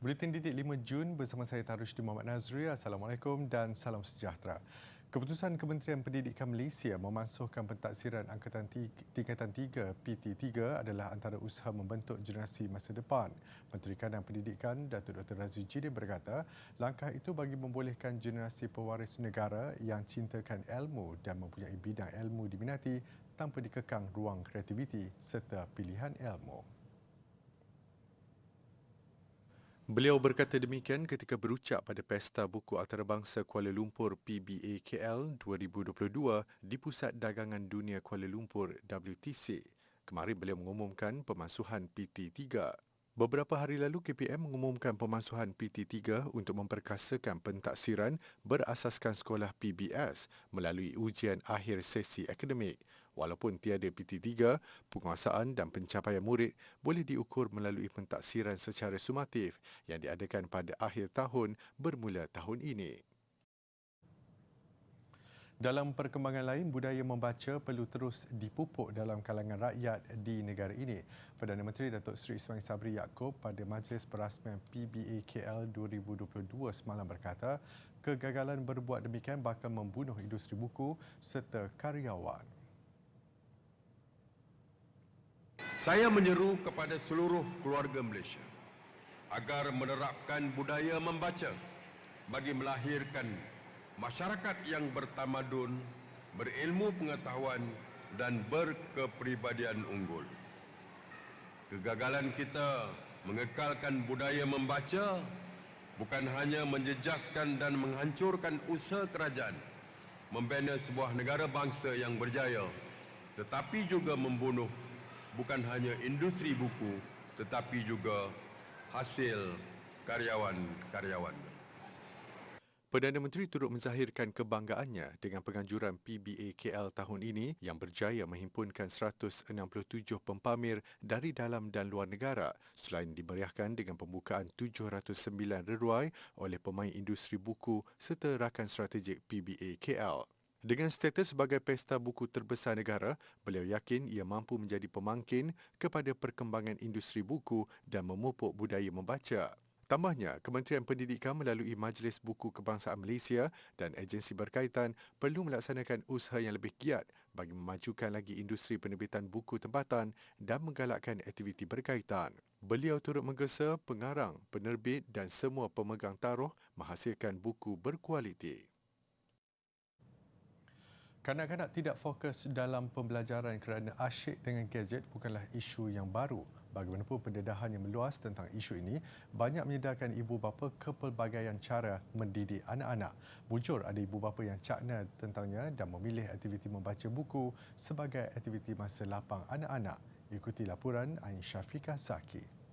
Buletin Didik 5 Jun bersama saya Tarushdin Muhammad Nazri. Assalamualaikum dan salam sejahtera. Keputusan Kementerian Pendidikan Malaysia memansuhkan pentaksiran Angkatan Tingkatan 3 PT3 adalah antara usaha membentuk generasi masa depan. Menteri Kanan Pendidikan Datuk Dr. Razzie Jidin berkata, langkah itu bagi membolehkan generasi pewaris negara yang cintakan ilmu dan mempunyai bidang ilmu diminati tanpa dikekang ruang kreativiti serta pilihan ilmu. Beliau berkata demikian ketika berucap pada Pesta Buku Antarabangsa Kuala Lumpur PBAKL 2022 di Pusat Dagangan Dunia Kuala Lumpur WTC. Kemarin beliau mengumumkan pemansuhan PT3. Beberapa hari lalu KPM mengumumkan pemansuhan PT3 untuk memperkasakan pentaksiran berasaskan sekolah PBS melalui ujian akhir sesi akademik. Walaupun tiada PT3, penguasaan dan pencapaian murid boleh diukur melalui pentaksiran secara sumatif yang diadakan pada akhir tahun bermula tahun ini. Dalam perkembangan lain, budaya membaca perlu terus dipupuk dalam kalangan rakyat di negara ini. Perdana Menteri Datuk Seri Ismail Sabri Yaakob pada Majlis Perasmian PBAKL 2022 semalam berkata, kegagalan berbuat demikian bakal membunuh industri buku serta karyawan. Saya menyeru kepada seluruh keluarga Malaysia agar menerapkan budaya membaca bagi melahirkan masyarakat yang bertamadun, berilmu pengetahuan dan berkepribadian unggul. Kegagalan kita mengekalkan budaya membaca bukan hanya menjejaskan dan menghancurkan usaha kerajaan membina sebuah negara bangsa yang berjaya, tetapi juga membunuh bukan hanya industri buku tetapi juga hasil karyawan-karyawannya. Perdana Menteri turut menzahirkan kebanggaannya dengan penganjuran PBAKL tahun ini yang berjaya menghimpunkan 167 pempamer dari dalam dan luar negara selain dimeriahkan dengan pembukaan 709 reruai oleh pemain industri buku serta rakan strategik PBAKL. Dengan status sebagai pesta buku terbesar negara, beliau yakin ia mampu menjadi pemangkin kepada perkembangan industri buku dan memupuk budaya membaca. Tambahnya, Kementerian Pendidikan melalui Majlis Buku Kebangsaan Malaysia dan agensi berkaitan perlu melaksanakan usaha yang lebih giat bagi memajukan lagi industri penerbitan buku tempatan dan menggalakkan aktiviti berkaitan. Beliau turut menggesa pengarang, penerbit dan semua pemegang taruh menghasilkan buku berkualiti. Kanak-kanak tidak fokus dalam pembelajaran kerana asyik dengan gadget bukanlah isu yang baru. Bagaimanapun pendedahan yang meluas tentang isu ini banyak menyedarkan ibu bapa kepelbagaian cara mendidik anak-anak. Bujur ada ibu bapa yang cakna tentangnya dan memilih aktiviti membaca buku sebagai aktiviti masa lapang anak-anak. Ikuti laporan Ain Syafiqah Zaki.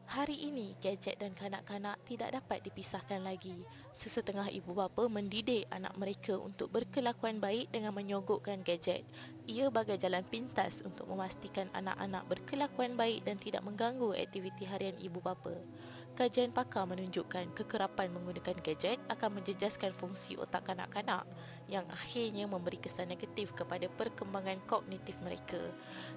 Hari ini, gadget dan kanak-kanak tidak dapat dipisahkan lagi. Sesetengah ibu bapa mendidik anak mereka untuk berkelakuan baik dengan menyogokkan gadget. Ia bagai jalan pintas untuk memastikan anak-anak berkelakuan baik dan tidak mengganggu aktiviti harian ibu bapa. Kajian pakar menunjukkan kekerapan menggunakan gadget akan menjejaskan fungsi otak kanak-kanak yang akhirnya memberi kesan negatif kepada perkembangan kognitif mereka.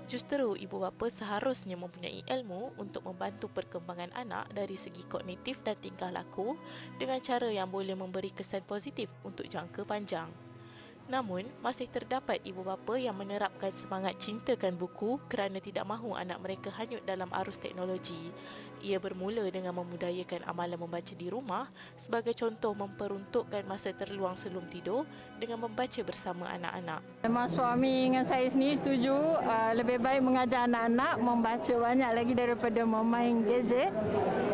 Justeru, ibu bapa seharusnya mempunyai ilmu untuk membantu perkembangan anak dari segi kognitif dan tingkah laku dengan cara yang boleh memberi kesan positif untuk jangka panjang. Namun, masih terdapat ibu bapa yang menerapkan semangat cintakan buku kerana tidak mahu anak mereka hanyut dalam arus teknologi. Ia bermula dengan memudayakan amalan membaca di rumah, sebagai contoh memperuntukkan masa terluang sebelum tidur dengan membaca bersama anak-anak. Memang suami dengan saya sendiri setuju lebih baik mengajar anak-anak membaca banyak lagi daripada memain gadget.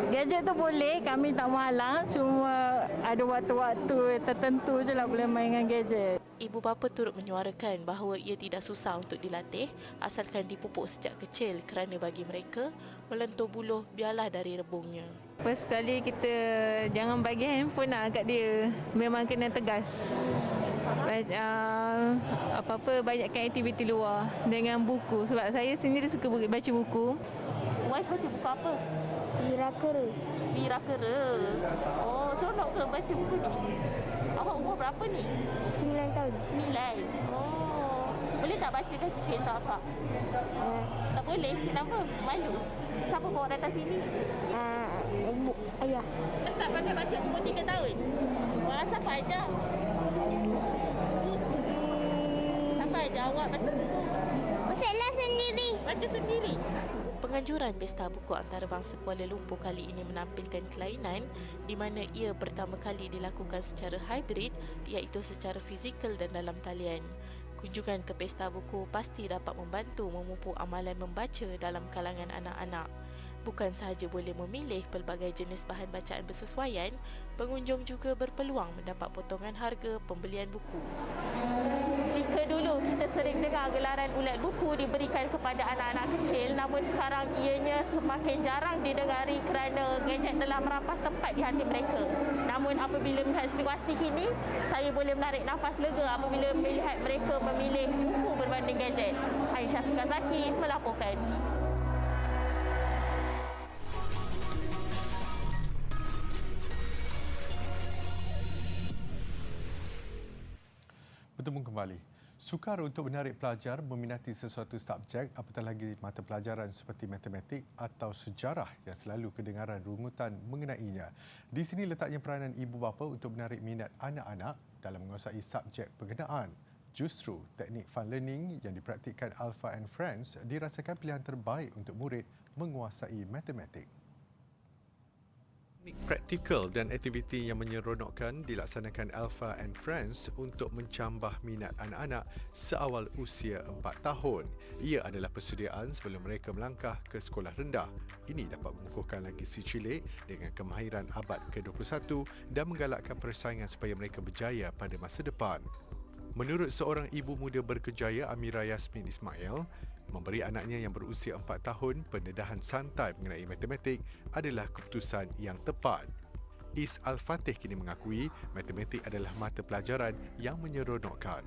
Gadget tu boleh, kami tak malang, cuma ada waktu-waktu tertentu je lah boleh main dengan gadget. Ibu bapa turut menyuarakan bahawa ia tidak susah untuk dilatih asalkan dipupuk sejak kecil kerana bagi mereka, melentur buluh biarlah dari rebungnya. First sekali kita jangan bagi handphone lah kat dia, memang kena tegas. Apa-apa banyakkan aktiviti luar dengan buku sebab saya sendiri suka baca buku. Wife baca buku apa? Mirakere. Mirakere. Oh, seronok ke baca buku ni? Awak umur berapa ni? 9 tahun. 9. Oh, boleh tak bacakan sikit tak, Kak? Tak boleh? Kenapa? Malu? Siapa bawa datang sini? Ayah. Start pandai baca umur 3 tahun. Wah, siapa ajar? Siapa ajar awak baca buku? Bacalah sendiri. Baca sendiri. Penganjuran Pesta Buku Antarabangsa Kuala Lumpur kali ini menampilkan kelainan di mana ia pertama kali dilakukan secara hybrid, iaitu secara fizikal dan dalam talian. Kunjungan ke Pesta Buku pasti dapat membantu memupuk amalan membaca dalam kalangan anak-anak. Bukan sahaja boleh memilih pelbagai jenis bahan bacaan bersesuaian, pengunjung juga berpeluang mendapat potongan harga pembelian buku. Jika dulu kita sering dengar gelaran ulat buku diberikan kepada anak-anak kecil, namun sekarang ianya semakin jarang didengari kerana gadget telah merampas tempat di hati mereka. Namun apabila melihat situasi kini, saya boleh menarik nafas lega apabila melihat mereka memilih buku berbanding gadget. Aisyah Fikazaki melaporkan. Bertemu kembali. Sukar untuk menarik pelajar meminati sesuatu subjek apatah lagi mata pelajaran seperti matematik atau sejarah yang selalu kedengaran rungutan mengenainya. Di sini letaknya peranan ibu bapa untuk menarik minat anak-anak dalam menguasai subjek berkenaan. Justru teknik fun learning yang dipraktikkan Alpha and Friends dirasakan pilihan terbaik untuk murid menguasai matematik. Praktikal dan aktiviti yang menyeronokkan dilaksanakan Alpha and Friends untuk mencambah minat anak-anak seawal usia 4 tahun. Ia adalah persediaan sebelum mereka melangkah ke sekolah rendah. Ini dapat mengukuhkan lagi si cilik dengan kemahiran abad ke-21 dan menggalakkan persaingan supaya mereka berjaya pada masa depan. Menurut seorang ibu muda berkejaya, Amira Yasmin Ismail, memberi anaknya yang berusia 4 tahun pendedahan santai mengenai matematik adalah keputusan yang tepat. Is Al-Fatih kini mengakui matematik adalah mata pelajaran yang menyeronokkan.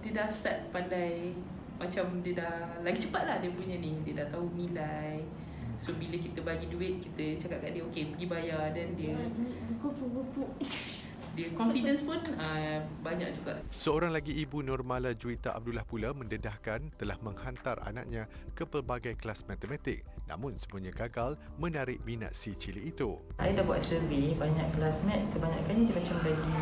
Dia dah start pandai, macam dia dah lagi cepatlah dia punya ni, dia dah tahu nilai. So bila kita bagi duit, kita cakap kat dia okey pergi bayar, dan dia confidence pun banyak juga. Seorang lagi ibu Nurmala Juwita Abdullah pula mendedahkan telah menghantar anaknya ke pelbagai kelas matematik, namun semuanya gagal menarik minat si cilik itu. Saya dah buat survey banyak classmate, kebanyakannya dia macam bagi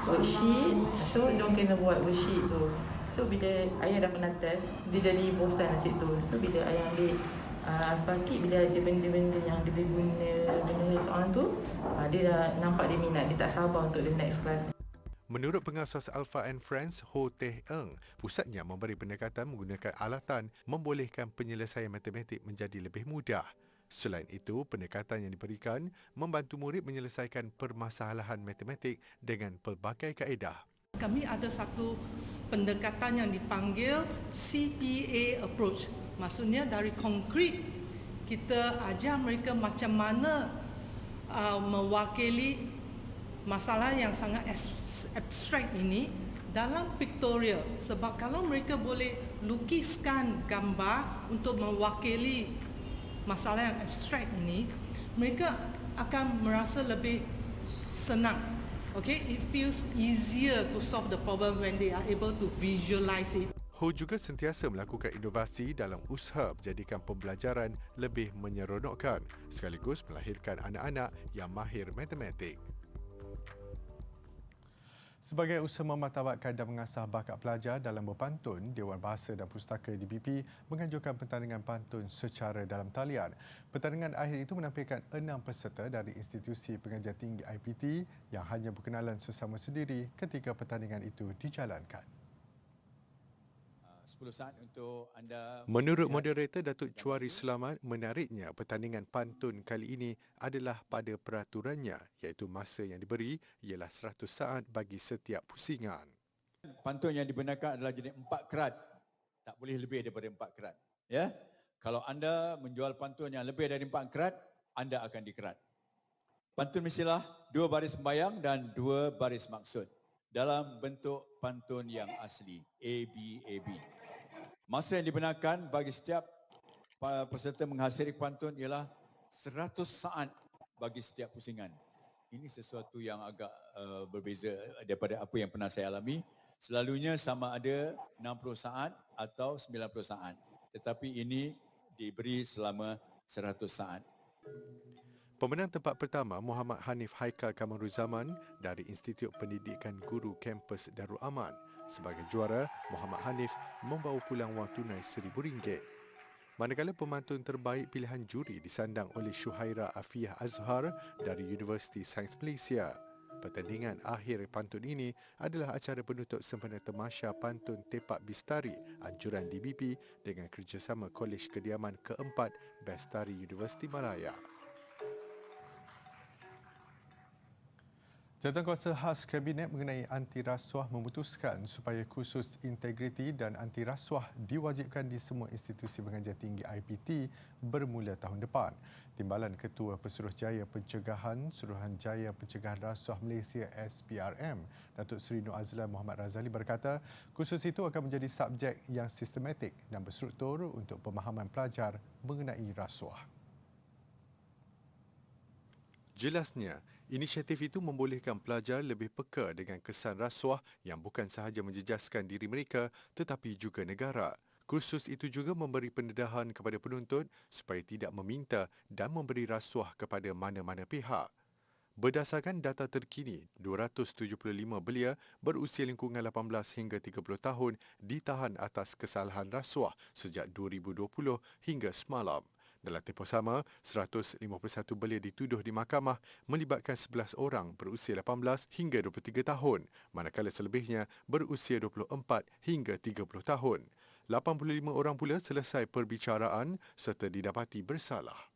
worksheet, so diorang kena buat worksheet tu. So bila ayah dah pernah test, dia jadi bosan situ. So bila ayah ambil Al-Fakir, bila ada benda-benda yang dia boleh guna dengan soalan tu, dia dah nampak dia minat, dia tak sabar untuk the next class. Menurut pengasas Alpha and Friends, Ho Teh Eng, pusatnya memberi pendekatan menggunakan alatan membolehkan penyelesaian matematik menjadi lebih mudah. Selain itu, pendekatan yang diberikan membantu murid menyelesaikan permasalahan matematik dengan pelbagai kaedah. Kami ada satu pendekatan yang dipanggil CPA approach. Maksudnya dari konkret kita ajar mereka macam mana mewakili masalah yang sangat abstrak ini dalam pictorial. Sebab kalau mereka boleh lukiskan gambar untuk mewakili masalah yang abstrak ini, mereka akan merasa lebih senang. Okay, it feels easier to solve the problem when they are able to visualize it. Ho juga sentiasa melakukan inovasi dalam usaha menjadikan pembelajaran lebih menyeronokkan sekaligus melahirkan anak-anak yang mahir matematik. Sebagai usaha memartabatkan dan mengasah bakat pelajar dalam berpantun, Dewan Bahasa dan Pustaka DBP menganjurkan pertandingan pantun secara dalam talian. Pertandingan akhir itu menampilkan 6 peserta dari institusi pengajian tinggi IPT yang hanya berkenalan sesama sendiri ketika pertandingan itu dijalankan. 10 saat untuk anda. Menurut moderator Datuk Chuari Selamat, menariknya pertandingan pantun kali ini adalah pada peraturannya, iaitu masa yang diberi ialah 100 saat bagi setiap pusingan. Pantun yang dibenarkan adalah jenis 4 kerat. Tak boleh lebih daripada 4 kerat. Ya? Kalau anda menjual pantun yang lebih dari 4 kerat, anda akan dikerat. Pantun mestilah 2 baris sembayang dan 2 baris maksud dalam bentuk pantun yang asli, ABAB. Masa yang dibenarkan bagi setiap peserta menghasiri pantun ialah 100 saat bagi setiap pusingan. Ini sesuatu yang agak berbeza daripada apa yang pernah saya alami. Selalunya sama ada 60 saat atau 90 saat. Tetapi ini diberi selama 100 saat. Pemenang tempat pertama Muhammad Hanif Haikal Kamaruzaman dari Institut Pendidikan Guru Kampus Darul Aman. Sebagai juara, Muhammad Hanif membawa pulang wang tunai RM1,000. Manakala pemantun terbaik pilihan juri disandang oleh Syuhaira Afiyah Azhar dari Universiti Sains Malaysia. Pertandingan akhir pantun ini adalah acara penutup sempena Tamasya Pantun Tepak Bistari anjuran DBP dengan kerjasama Kolej Kediaman keempat Bestari Universiti Malaya. Jawatankuasa khas Kabinet mengenai anti rasuah memutuskan supaya kursus integriti dan anti rasuah diwajibkan di semua institusi pengajian tinggi IPT bermula tahun depan. Timbalan Ketua Pesuruhjaya Pencegahan Suruhanjaya Pencegahan Rasuah Malaysia SPRM, Datuk Seri Nur Azlan Muhammad Razali berkata, kursus itu akan menjadi subjek yang sistematik dan berstruktur untuk pemahaman pelajar mengenai rasuah. Jelasnya, inisiatif itu membolehkan pelajar lebih peka dengan kesan rasuah yang bukan sahaja menjejaskan diri mereka tetapi juga negara. Kursus itu juga memberi pendedahan kepada penuntut supaya tidak meminta dan memberi rasuah kepada mana-mana pihak. Berdasarkan data terkini, 275 belia berusia lingkungan 18 hingga 30 tahun ditahan atas kesalahan rasuah sejak 2020 hingga semalam. Dalam tempoh sama, 151 belia dituduh di mahkamah melibatkan 11 orang berusia 18 hingga 23 tahun, manakala selebihnya berusia 24 hingga 30 tahun. 85 orang pula selesai perbicaraan serta didapati bersalah.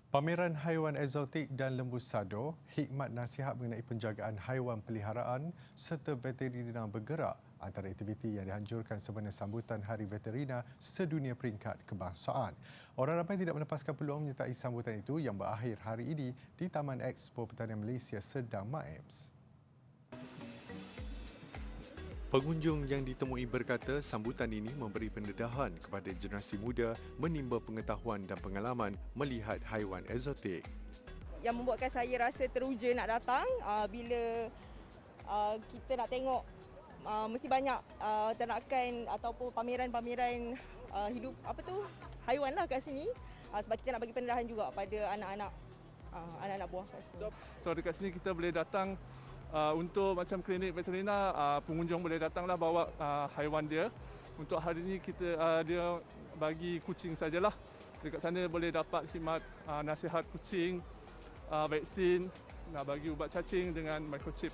Pameran haiwan eksotik dan lembu sado, hikmat nasihat mengenai penjagaan haiwan peliharaan serta veterina bergerak antara aktiviti yang dianjurkan sempena sambutan Hari Veterina Sedunia Peringkat Kebangsaan. Orang ramai tidak melepaskan peluang menyertai sambutan itu yang berakhir hari ini di Taman Expo Pertanian Malaysia Serdang Maems. Pengunjung yang ditemui berkata sambutan ini memberi pendedahan kepada generasi muda menimba pengetahuan dan pengalaman melihat haiwan eksotik. Yang membuatkan saya rasa teruja nak datang bila kita nak tengok mesti banyak ternakan ataupun pameran-pameran hidup haiwan lah kat sini sebab kita nak bagi pendedahan juga pada anak-anak buah kat sini. So dekat sini kita boleh datang untuk macam klinik veterina, pengunjung boleh datanglah bawa haiwan dia. Untuk hari ini kita dia bagi kucing sajalah. Dekat sana boleh dapat khidmat nasihat kucing, vaksin, nak bagi ubat cacing dengan microchip.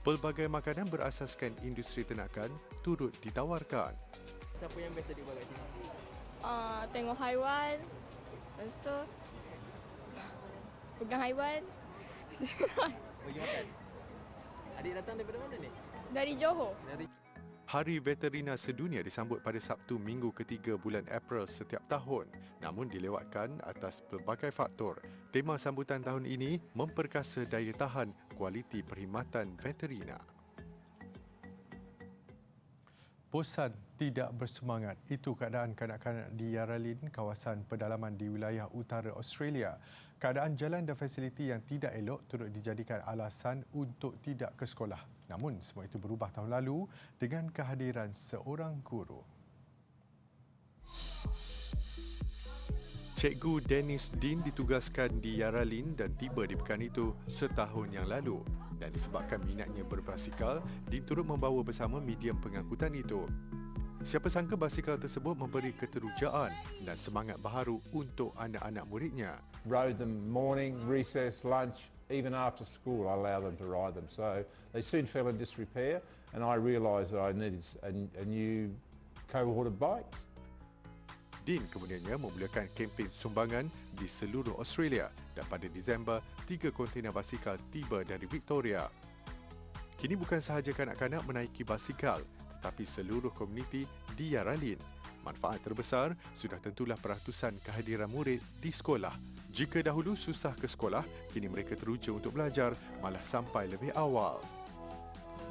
Pelbagai makanan berasaskan industri ternakan turut ditawarkan. Siapa yang biasa dibuat kat sini? Tengok haiwan, lepas tu pegang haiwan. Bagi makan. Adik datang daripada mana ni? Dari Johor. Hari Veterina Sedunia disambut pada Sabtu minggu ketiga bulan April setiap tahun. Namun dilewatkan atas pelbagai faktor. Tema sambutan tahun ini memperkasa daya tahan kualiti perkhidmatan veterina. Bosan tidak bersemangat. Itu keadaan kanak-kanak di Yarralin, kawasan pedalaman di wilayah utara Australia. Keadaan jalan dan fasiliti yang tidak elok turut dijadikan alasan untuk tidak ke sekolah. Namun semua itu berubah tahun lalu dengan kehadiran seorang guru. Cikgu Dennis Dean ditugaskan di Yarralin dan tiba di pekan itu setahun yang lalu. Dan disebabkan minatnya berbasikal, Dean turut membawa bersama medium pengangkutan itu. Siapa sangka basikal tersebut memberi keterujaan dan semangat baharu untuk anak-anak muridnya. Rode them morning, recess, lunch, even after school I allow them to ride them. So they soon fell in disrepair and I realised that I needed a new cohort of bikes. Dean kemudiannya memulakan kempen sumbangan di seluruh Australia dan pada Disember, 3 kontena basikal tiba dari Victoria. Kini bukan sahaja kanak-kanak menaiki basikal, tetapi seluruh komuniti diaralin. Manfaat terbesar sudah tentulah peratusan kehadiran murid di sekolah. Jika dahulu susah ke sekolah, kini mereka teruja untuk belajar, malah sampai lebih awal.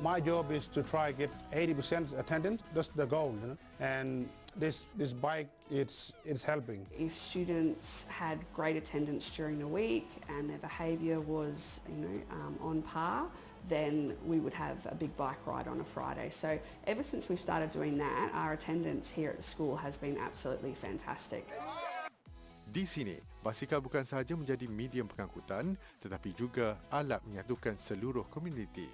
My job is to try get 80% attendance. That's the goal, and this bike it's helping. If students had great attendance during the week and their behaviour was on par, then we would have a big bike ride on a Friday. So ever since we've started doing that, our attendance here at the school has been absolutely fantastic. Di sini, basikal bukan sahaja menjadi medium pengangkutan, tetapi juga alat menyatukan seluruh komuniti.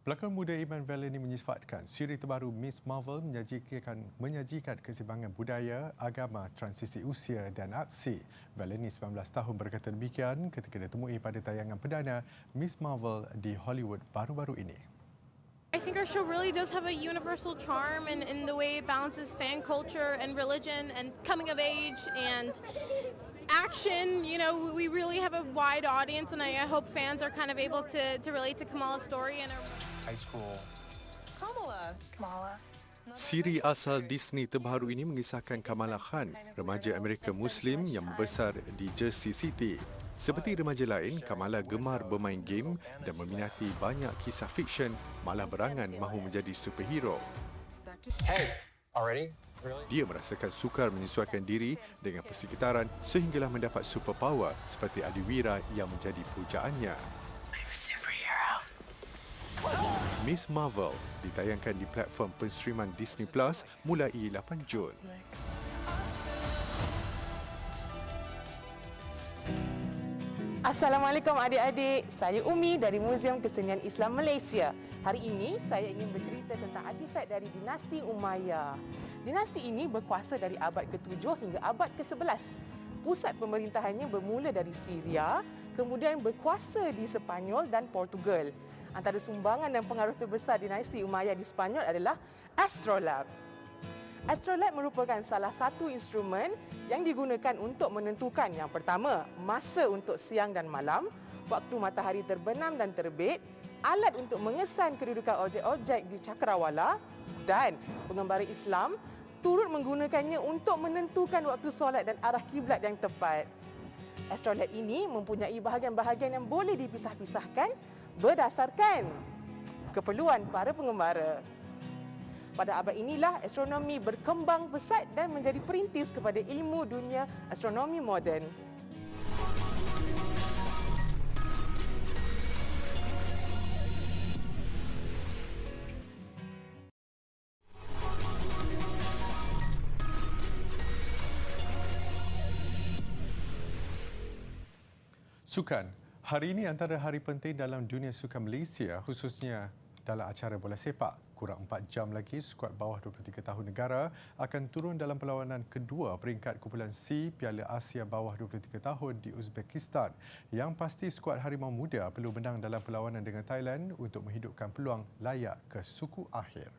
Pelakon muda Iman Vellani menyifatkan siri terbaru Miss Marvel menyajikan keseimbangan budaya, agama, transisi usia dan aksi. Vellani 19 tahun berkata demikian ketika ditemui pada tayangan perdana Miss Marvel di Hollywood baru-baru ini. I think our show really does have a universal charm in the way it balances fan culture and religion and coming of age and action. You know, we really have a wide audience, and I hope fans are kind of able to relate to Kamala's story and high school. Kamala. Siri asal Disney terbaru ini mengisahkan Kamala Khan, remaja Amerika Muslim yang membesar di Jersey City. Seperti remaja lain, Kamala gemar bermain game dan meminati banyak kisah fiksyen, malah berangan mahu menjadi superhero. Hey, already? Really? Dia merasakan sukar menyesuaikan diri dengan persekitaran sehinggalah mendapat superpower seperti Adiwira yang menjadi pujaannya. Miss Marvel ditayangkan di platform penstreaman Disney Plus mulai 8 Jun. Assalamualaikum adik-adik, saya Umi dari Muzium Kesenian Islam Malaysia. Hari ini saya ingin bercerita tentang artifak dari dinasti Umayyah. Dinasti ini berkuasa dari abad ke-7 hingga abad ke-11. Pusat pemerintahannya bermula dari Syria, kemudian berkuasa di Sepanyol dan Portugal. Antara sumbangan dan pengaruh terbesar dinasti Umayyah di Sepanyol adalah astrolab. Astrolab merupakan salah satu instrumen yang digunakan untuk menentukan yang pertama, masa untuk siang dan malam, waktu matahari terbenam dan terbit, alat untuk mengesan kedudukan objek-objek di cakrawala dan pengembara Islam turut menggunakannya untuk menentukan waktu solat dan arah kiblat yang tepat. Astrolab ini mempunyai bahagian-bahagian yang boleh dipisah-pisahkan berdasarkan keperluan para pengembara. Pada abad inilah astronomi berkembang pesat dan menjadi perintis kepada ilmu dunia astronomi moden. Sukan. Hari ini antara hari penting dalam dunia sukan Malaysia, khususnya dalam acara bola sepak. Kurang 4 jam lagi, skuad bawah 23 tahun negara akan turun dalam perlawanan kedua peringkat kumpulan C Piala Asia bawah 23 tahun di Uzbekistan. Yang pasti skuad Harimau Muda perlu menang dalam perlawanan dengan Thailand untuk menghidupkan peluang layak ke suku akhir.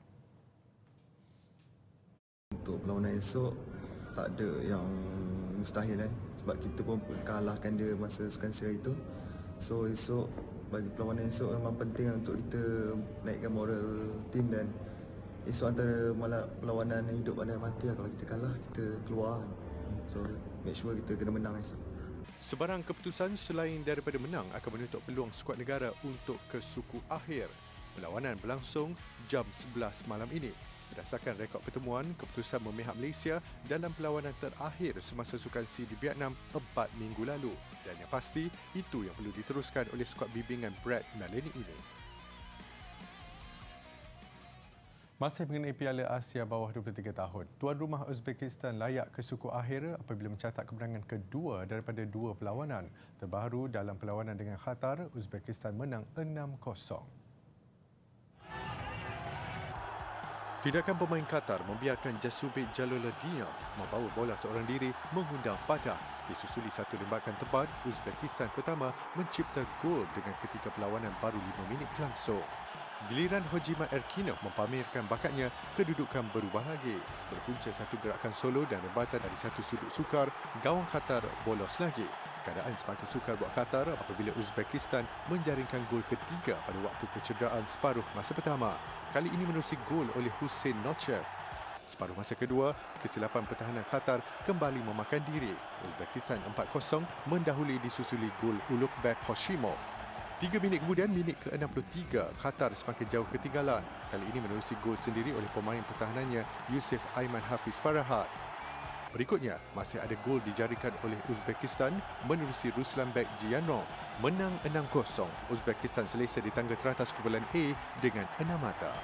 Untuk perlawanan esok, tak ada yang mustahil kan. Sebab kita pun kalahkan dia masa Sukan Seri itu. So esok, bagi perlawanan esok memang penting untuk kita naikkan moral tim, dan esok antara perlawanan yang hidup pada mati lah. Kalau kita kalah, kita keluar. So make sure kita kena menang esok. Sebarang keputusan selain daripada menang akan menutup peluang skuad negara untuk ke suku akhir. Perlawanan berlangsung jam 11 malam ini. Berdasarkan rekod pertemuan, keputusan memihak Malaysia dalam perlawanan terakhir semasa Sukan C di Vietnam 4 minggu lalu. Dan yang pasti, itu yang perlu diteruskan oleh skuad bimbingan Brad Melanie ini. Masih mengenai Piala Asia bawah 23 tahun, tuan rumah Uzbekistan layak ke suku akhir apabila mencatat kemenangan kedua daripada dua perlawanan. Terbaru dalam perlawanan dengan Qatar, Uzbekistan menang 6-0. Tindakan pemain Qatar membiarkan Jasubek Jalolodinov membawa bola seorang diri mengundang padah. Disusuli satu tembakan tepat, Uzbekistan pertama mencipta gol dengan ketika perlawanan baru 5 minit berlangsung. Giliran Hojima Erkinov mempamerkan bakatnya, kedudukan berubah lagi. Berpunca satu gerakan solo dan rebatan dari satu sudut sukar, gawang Qatar bolos lagi. Keadaan semakin sukar buat Qatar apabila Uzbekistan menjaringkan gol ketiga pada waktu kecederaan separuh masa pertama. Kali ini menerusi gol oleh Hussein Nochev. Separuh masa kedua, kesilapan pertahanan Qatar kembali memakan diri. Uzbekistan 4-0 mendahului disusuli gol Ulukbek Hoshimov. 3 minit kemudian, minit ke-63, Qatar semakin jauh ketinggalan. Kali ini menerusi gol sendiri oleh pemain pertahanannya Yusuf Aiman Hafiz Farahat. Berikutnya, masih ada gol dijarikan oleh Uzbekistan menerusi Ruslanbek Jiyanov. Menang 6-0, Uzbekistan selesa di tangga teratas kumpulan A dengan 6 mata.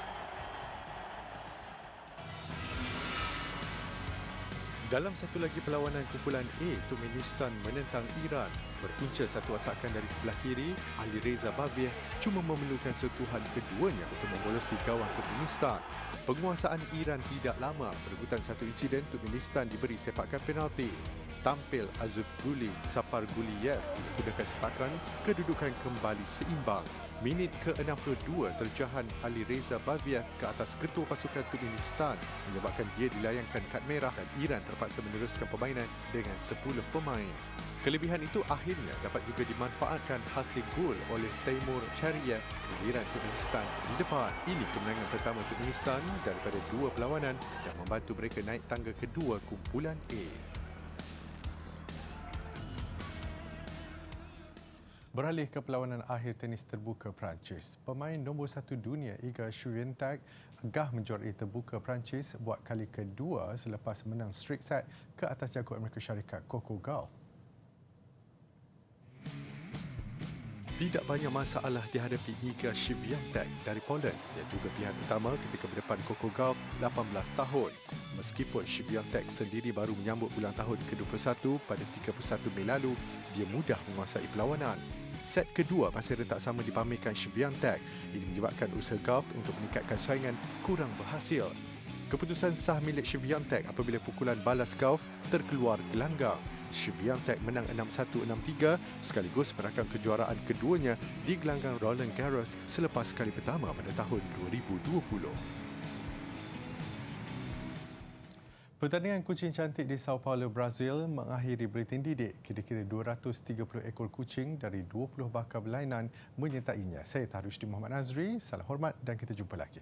Dalam satu lagi perlawanan kumpulan A, Turkmenistan menentang Iran. Berpunca satu asakan dari sebelah kiri, Alireza Baviev cuma memerlukan sentuhan keduanya untuk membolosi gawang Turkmenistan. Penguasaan Iran tidak lama, berebutan satu insiden Turkmenistan diberi sepakan penalti. Tampil Azuf Guli, Sapar Guliyev menggunakan sepakan, kedudukan kembali seimbang. Minit ke-62, terjahan Alireza Baviev ke atas ketua pasukan Turkmenistan menyebabkan dia dilayangkan kad merah dan Iran terpaksa meneruskan permainan dengan 10 pemain. Kelebihan itu akhirnya dapat juga dimanfaatkan hasil gol oleh Teimur Cheriev. Giliran Turkmenistan di depan. Ini kemenangan pertama Turkmenistan daripada 2 perlawanan dan membantu mereka naik tangga kedua kumpulan A. Beralih ke perlawanan akhir tenis terbuka Perancis. Pemain nombor 1 dunia Iga Swiatek agah menjuarai terbuka Perancis buat kali kedua selepas menang straight set ke atas jago Amerika Syarikat Coco Gauff. Tidak banyak masalah dihadapi Iga Swiatek dari Poland yang juga pilihan utama ketika berdepan Coco Gauff 18 tahun. Meskipun Swiatek sendiri baru menyambut ulang tahun ke-21 pada 31 Mei lalu, dia mudah menguasai perlawanan. Set kedua masih rentak sama dipamerkan Swiatek. Ini menyebabkan usaha Gauff untuk meningkatkan saingan kurang berhasil. Keputusan sah milik Swiatek apabila pukulan balas Gauff terkeluar gelanggang. Swiatek menang 6-1, 6-3 sekaligus merakam kejuaraan keduanya di gelanggang Roland Garros selepas kali pertama pada tahun 2020. Pertandingan kucing cantik di Sao Paulo, Brazil mengakhiri buletin didik. Kira-kira 230 ekor kucing dari 20 bakal berlainan menyertainya. Saya Tarushdin Muhammad Nazri, salam hormat dan kita jumpa lagi.